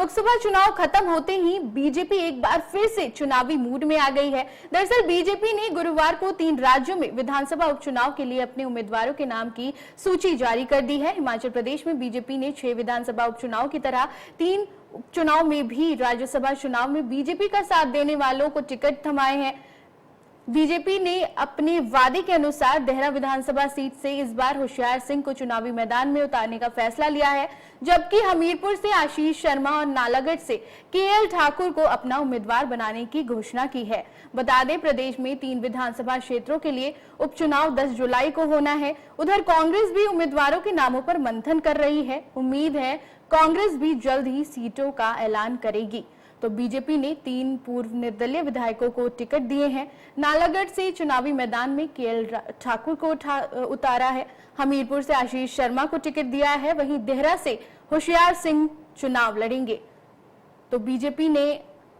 लोकसभा चुनाव खत्म होते ही बीजेपी एक बार फिर से चुनावी मूड में आ गई है। दरअसल बीजेपी ने गुरुवार को 3 राज्यों में विधानसभा उपचुनाव के लिए अपने उम्मीदवारों के नाम की सूची जारी कर दी है। हिमाचल प्रदेश में बीजेपी ने 6 विधानसभा उपचुनाव की तरह 3 उपचुनाव में भी राज्यसभा चुनाव में बीजेपी का साथ देने वालों को टिकट थमाए हैं। बीजेपी ने अपने वादे के अनुसार देहरा विधानसभा सीट से इस बार होशियार सिंह को चुनावी मैदान में उतारने का फैसला लिया है, जबकि हमीरपुर से आशीष शर्मा और नालागढ़ से केएल ठाकुर को अपना उम्मीदवार बनाने की घोषणा की है। बता दें, प्रदेश में 3 विधानसभा क्षेत्रों के लिए उपचुनाव 10 जुलाई को होना है। उधर कांग्रेस भी उम्मीदवारों के नामों पर मंथन कर रही है। उम्मीद है कांग्रेस भी जल्द ही सीटों का ऐलान करेगी। तो बीजेपी ने 3 पूर्व निर्दलीय विधायकों को टिकट दिए हैं। नालागढ़ से चुनावी मैदान में केएल ठाकुर को उतारा है। हमीरपुर से आशीष शर्मा को टिकट दिया है। वहीं देहरा से होशियार सिंह चुनाव लड़ेंगे। तो बीजेपी ने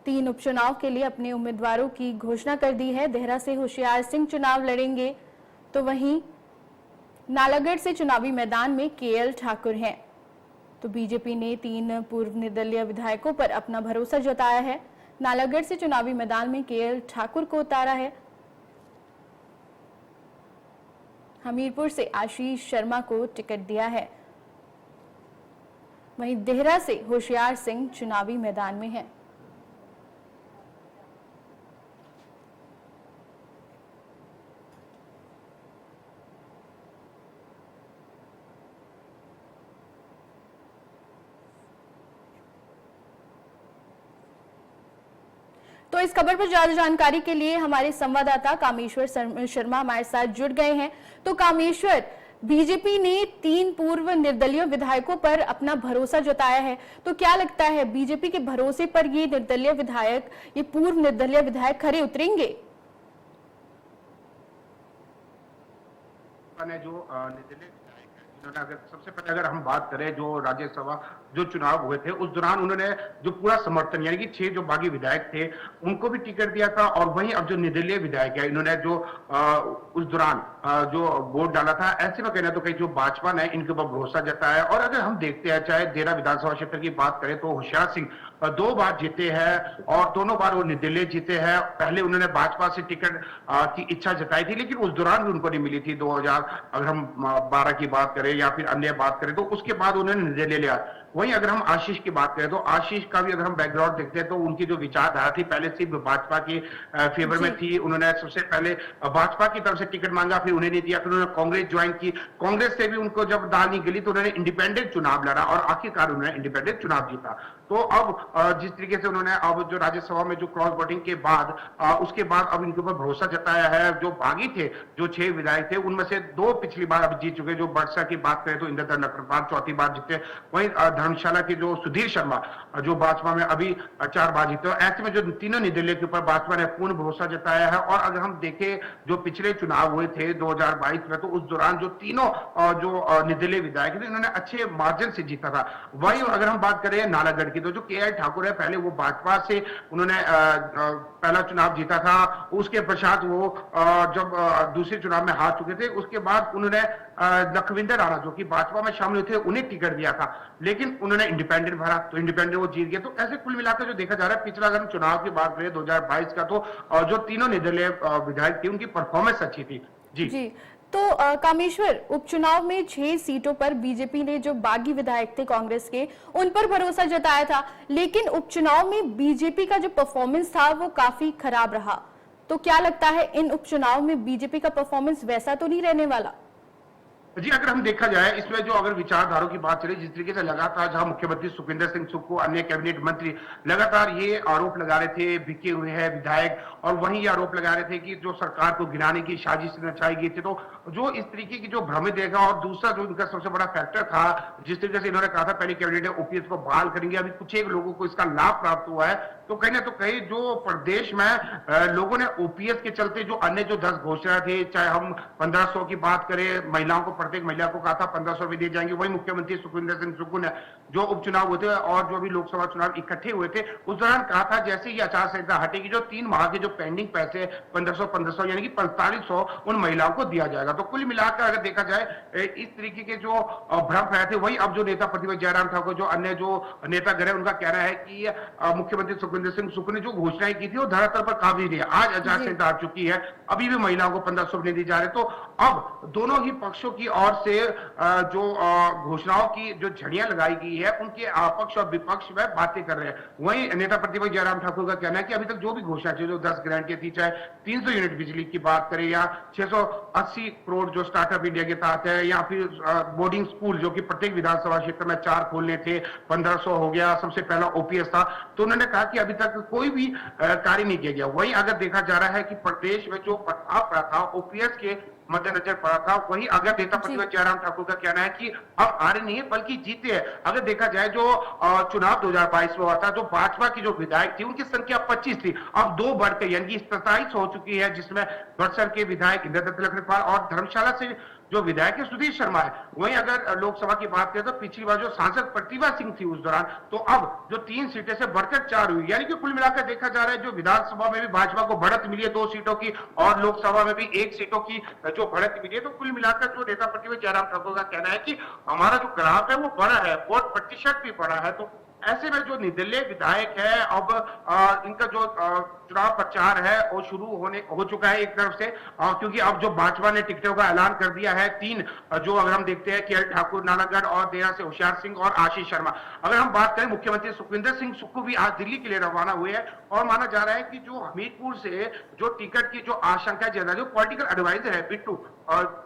3 उपचुनाव के लिए अपने उम्मीदवारों की घोषणा कर दी है। देहरा से होशियार सिंह चुनाव लड़ेंगे, तो वहीं नालागढ़ से चुनावी मैदान में केएल ठाकुर हैं। तो बीजेपी ने 3 पूर्व निर्दलीय विधायकों पर अपना भरोसा जताया है। नालागढ़ से चुनावी मैदान में केएल ठाकुर को उतारा है। हमीरपुर से आशीष शर्मा को टिकट दिया है। वहीं देहरा से होशियार सिंह चुनावी मैदान में है। तो इस खबर पर ज्यादा जानकारी के लिए हमारे संवाददाता कामेश्वर शर्मा हमारे साथ जुड़ गए हैं। तो कामेश्वर, बीजेपी ने 3 पूर्व निर्दलीय विधायकों पर अपना भरोसा जताया है, तो क्या लगता है बीजेपी के भरोसे पर ये पूर्व निर्दलीय विधायक खरे उतरेंगे? जो निर्दलीय अगर सबसे पहले अगर हम बात करें जो राज्यसभा जो चुनाव हुए थे उस दौरान उन्होंने जो पूरा समर्थन यानी कि 6 जो बागी विधायक थे उनको भी टिकट दिया था, और वहीं अब जो निर्दलीय विधायक है इन्होंने जो उस दौरान जो वोट डाला था, ऐसे में कहना तो कहीं जो भाजपा ने इनके ऊपर भरोसा जताया है। और अगर हम देखते हैं चाहे देहरा विधानसभा क्षेत्र की बात करें तो होशियार सिंह 2 बार जीते हैं और दोनों बार वो निर्दलीय जीते हैं। पहले उन्होंने भाजपा से टिकट की इच्छा जताई थी, लेकिन उस दौरान भी उनको नहीं मिली थी। 2012 की बात करें या फिर अन्य बात करें तो उसके बाद उन्होंने निर्दलीय लिया। वहीं अगर हम आशीष की बात करें तो आशीष का भी अगर हम बैकग्राउंड देखते हैं तो उनकी जो विचारधारा थी पहले सिर्फ भाजपा के फेवर में थी। उन्होंने सबसे पहले भाजपा की तरफ से टिकट मांगा, फिर उन्हें नहीं दिया, फिर उन्होंने कांग्रेस ज्वाइन की। कांग्रेस से भी उनको जब दाल नहीं गली तो उन्होंने इंडिपेंडेंट चुनाव लड़ा और आखिरकार उन्होंने इंडिपेंडेंट चुनाव जीता। तो अब जिस तरीके से उन्होंने अब जो राज्यसभा में जो क्रॉस वोटिंग के बाद उसके बाद अब इनके ऊपर भरोसा जताया है। जो बागी थे जो 6 विधायक थे उनमें से 2 पिछली बार अब जीत चुके। जो बड़सा की बात करें तो इंद्रधर नकरपाल 4थी बार जीते। वहीं धर्मशाला के जो सुधीर शर्मा जो भाजपा में अभी 4 बार जीते। ऐसे में जो तीनों निर्दलीय के ऊपर भाजपा ने पूर्ण भरोसा जताया है। और अगर हम देखें जो पिछले चुनाव हुए थे 2022 में तो उस दौरान जो तीनों जो निर्दलीय विधायक थे इन्होंने अच्छे मार्जिन से जीता था। वहीं अगर हम बात करें नालागढ़ की तो जो केएल ठाकुर है पहले वो भाजपा से उन्होंने पहला चुनाव जीता था। उसके पश्चात वो जब दूसरे चुनाव में हार चुके थे उसके बाद उन्होंने लखविंदर राणा जो कि भाजपा में शामिल हुए थे उन्हें टिकट दिया था, लेकिन उन्होंने इंडिपेंडेंट भरा तो इंडिपेंडेंट वो जीत गए। तो ऐसे कुल मिलाकर जो देखा जा रहा है पिछला अगर हम चुनाव की बात करें 2022 का तो जो तीनों निर्दलीय विधायक थे उनकी परफॉर्मेंस अच्छी थी। जी तो कामेश्वर, उपचुनाव में 6 सीटों पर बीजेपी ने जो बागी विधायक थे कांग्रेस के उन पर भरोसा जताया था, लेकिन उपचुनाव में बीजेपी का जो परफॉर्मेंस था वो काफी खराब रहा। तो क्या लगता है इन उपचुनाव में बीजेपी का परफॉर्मेंस वैसा तो नहीं रहने वाला? जी, अगर हम देखा जाए इसमें जो अगर विचारधारों की बात चले जिस तरीके से लगातार जहां मुख्यमंत्री सुखविंदर सिंह सुक्खू अन्य कैबिनेट मंत्री लगातार ये आरोप लगा रहे थे बिके हुए हैं विधायक, और वहीं ये आरोप लगा रहे थे कि जो सरकार को गिराने की साजिश रचाई गई थी। तो जो इस तरीके की जो भ्रमित देखा, और दूसरा जो इनका सबसे बड़ा फैक्टर था जिस तरीके से इन्होंने कहा था पहले कैबिनेट ओपीएस को बहाल करेंगे, अभी कुछ एक लोगों को इसका लाभ प्राप्त हुआ है। तो कहीं ना तो कहीं जो प्रदेश में लोगों ने ओपीएस के चलते जो अन्य जो 10 घोषणा थी, चाहे हम 1500 की बात करें, महिलाओं को प्रत्येक महिला को कहा था 1500 रुपए दिए जाएंगे, वही मुख्यमंत्री सुखविंदर सिंह सुक्खू ने जो उपचुनाव हुए थे और जो भी लोकसभा चुनाव इकट्ठे हुए थे उस दौरान कहा था जैसे ही आचार संहिता हटेगी जो 3 माह के जो पेंडिंग पैसे 1500 यानी कि 4500 उन महिलाओं को दिया जाएगा। तो कुल मिलाकर अगर देखा जाए इस तरीके के जो भ्रम फैलाए थे वही अब जो नेता प्रतिपक्ष जयराम ठाकुर जो अन्य जो नेता गृह उनका कहना है कि मुख्यमंत्री सुखविंदर सिंह सुक्खू ने जो घोषणाएं की थी वो धरातल पर काबिज नहीं है। आज आचार संहिता आ चुकी है, अभी भी महिलाओं को 1500 नहीं दी जा रहे, तो अब दोनों ही पक्षों की ओर से जो घोषणाओं की जो झड़ियां लगाई गई है उनके पक्ष और विपक्ष में बातें कर रहे हैं। वहीं नेता प्रतिपक्ष जयराम ठाकुर का कहना है कि अभी तक जो भी घोषणा थी जो 10 गारंटी थी, चाहे 300 यूनिट बिजली की बात करें या 680 करोड़ जो स्टार्टअप इंडिया के तहत है, या फिर बोर्डिंग स्कूल जो कि प्रत्येक विधानसभा क्षेत्र में 4 खोलने थे, 1500 हो गया, सबसे पहला ओपीएस था, तो उन्होंने कहा कि अभी तक कोई भी कार्य नहीं किया गया। वहीं अगर देखा जा रहा है कि प्रदेश में जो प्रभाव पड़ा था ओपीएस के मद्देनजर पड़ा था, वही अगर नेता प्रतिपक्ष जयराम ठाकुर का कहना है कि अब हारे नहीं है बल्कि जीते हैं। अगर देखा जाए जो चुनाव 2022 में हुआ था, जो भाजपा की जो विधायक थी उनकी संख्या 25 थी, अब 2 बढ़कर यानी 27 हो चुकी है, जिसमें बक्सर के विधायक इंद्रदत्त लखनपाल और धर्मशाला से जो विधायक है सुधीर शर्मा है। वहीं अगर लोकसभा की बात करें तो पिछली बार जो सांसद प्रतिभा सिंह थी उस दौरान, तो अब जो 3 सीटें से बढ़कर 4 हुई, यानी कि कुल मिलाकर देखा जा रहा है जो विधानसभा में भी भाजपा को बढ़त मिली है 2 सीटों की और लोकसभा में भी 1 सीटों की जो बढ़त मिली है। तो कुल मिलाकर जो नेता प्रतिपक्ष जयराम ठाकुर का कहना है कि हमारा जो ग्राफ है वो बढ़ा है, वोट प्रतिशत भी बढ़ा है। तो ऐसे में जो निर्दलीय विधायक है अब इनका जो चुनाव प्रचार है वो शुरू हो चुका है एक तरफ से, क्योंकि अब जो भाजपा ने टिकटों का ऐलान कर दिया है 3, जो अगर हम देखते हैं केएल ठाकुर नालागढ़ और देरा से होशियार सिंह और आशीष शर्मा। अगर हम बात करें मुख्यमंत्री सुखविंदर सिंह सुक्खू भी आज दिल्ली के लिए रवाना हुए हैं और माना जा रहा है कि जो हमीरपुर से जो टिकट की जो आशंका ज्यादा जो पॉलिटिकल एडवाइजर है बिट्टू,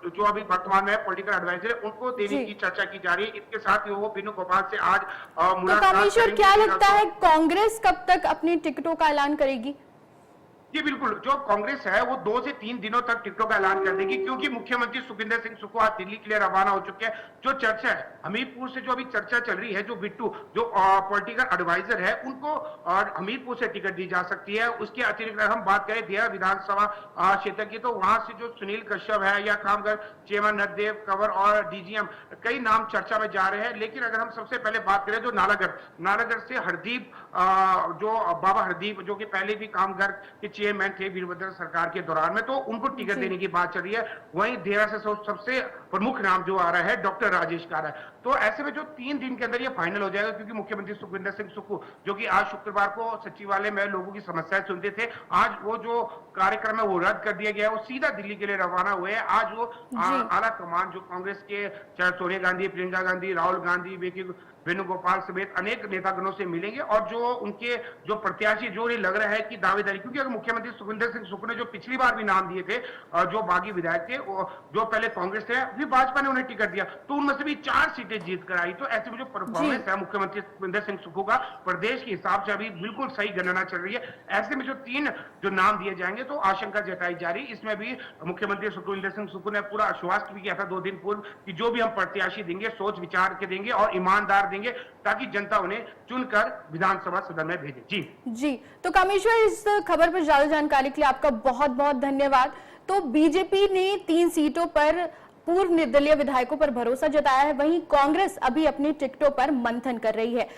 जो अभी वर्तमान में पॉलिटिकल एडवाइजर है, उनको देने की चर्चा की जा रही है। इसके साथ ही वो बिनु गोपाल से आज कामेश्वर, क्या लगता है कांग्रेस कब तक अपनी टिकटों का ऐलान करेगी? जी बिल्कुल, जो कांग्रेस है वो 2 से 3 दिनों तक टिकटों का ऐलान कर देगी, क्योंकि मुख्यमंत्री सुखविंदर सिंह सुक्खू आज दिल्ली के लिए रवाना हो चुके हैं। जो चर्चा है हमीरपुर से जो अभी चर्चा चल रही है, जो बिट्टू जो पॉलिटिकल एडवाइजर है उनको हमीरपुर से टिकट दी जा सकती है। उसके अतिरिक्त हम बात करें देरा विधानसभा क्षेत्र की, तो वहां से जो सुनील कश्यप है या कामगर चेयरमैन नरदेव कंवर और डीजीएम, कई नाम चर्चा में जा रहे हैं। लेकिन अगर हम सबसे पहले बात करें जो नालागढ़ से हरदीप, जो बाबा हरदीप जो कि पहले भी कामगर के चेयरमैन थे वीरभद्र सरकार के दौरान में, तो उनको टिकट देने की बात चल रही है। वहीं देरा से सबसे प्रमुख नाम जो आ रहा है डॉक्टर राजेश कार है। तो ऐसे में जो 3 दिन के अंदर ये फाइनल हो जाएगा, क्योंकि मुख्यमंत्री सुखविंदर सिंह सुक्खू जो कि आज शुक्रवार को सचिवालय में लोगों की समस्याएं सुनते थे, आज वो जो कार्यक्रम है वो रद्द कर दिया गया है, वो सीधा दिल्ली के लिए रवाना हुए हैं। आज वो आला कमान जो कांग्रेस के चाहे सोनिया गांधी, प्रियंका गांधी, राहुल गांधी, वेणुगोपाल समेत अनेक नेतागणों से मिलेंगे और जो उनके जो प्रत्याशी जो ये लग रहा है कि दावेदारी, क्योंकि अगर मुख्यमंत्री सुखविंदर सिंह सुक्खू ने जो पिछली बार भी नाम दिए थे जो बागी विधायक थे, जो पहले कांग्रेस थे, फिर भाजपा ने उन्हें टिकट दिया, तो उनमें से भी 4 सीटें जीत कर आई। तो ऐसे में जो परफॉर्मेंस है मुख्यमंत्री सुखविंदर सिंह सुक्खू का प्रदेश के हिसाब से अभी बिल्कुल सही गणना चल रही है। ऐसे में जो 3 जो नाम दिए जाएंगे तो आशंका जताई जा रही है। इसमें भी मुख्यमंत्री सुखविंदर सिंह सुक्खू ने पूरा आश्वासन भी किया था 2 दिन पूर्व कि जो भी हम प्रत्याशी देंगे सोच विचार के देंगे और ईमानदार देंगे, ताकि जनता उन्हें चुनकर विधानसभा सदन में भेजे। जी, तो कामेश्वर, इस खबर पर ज्यादा जानकारी के लिए आपका बहुत बहुत धन्यवाद। तो बीजेपी ने 3 सीटों पर पूर्व निर्दलीय विधायकों पर भरोसा जताया है, वहीं कांग्रेस अभी अपनी टिकटों पर मंथन कर रही है।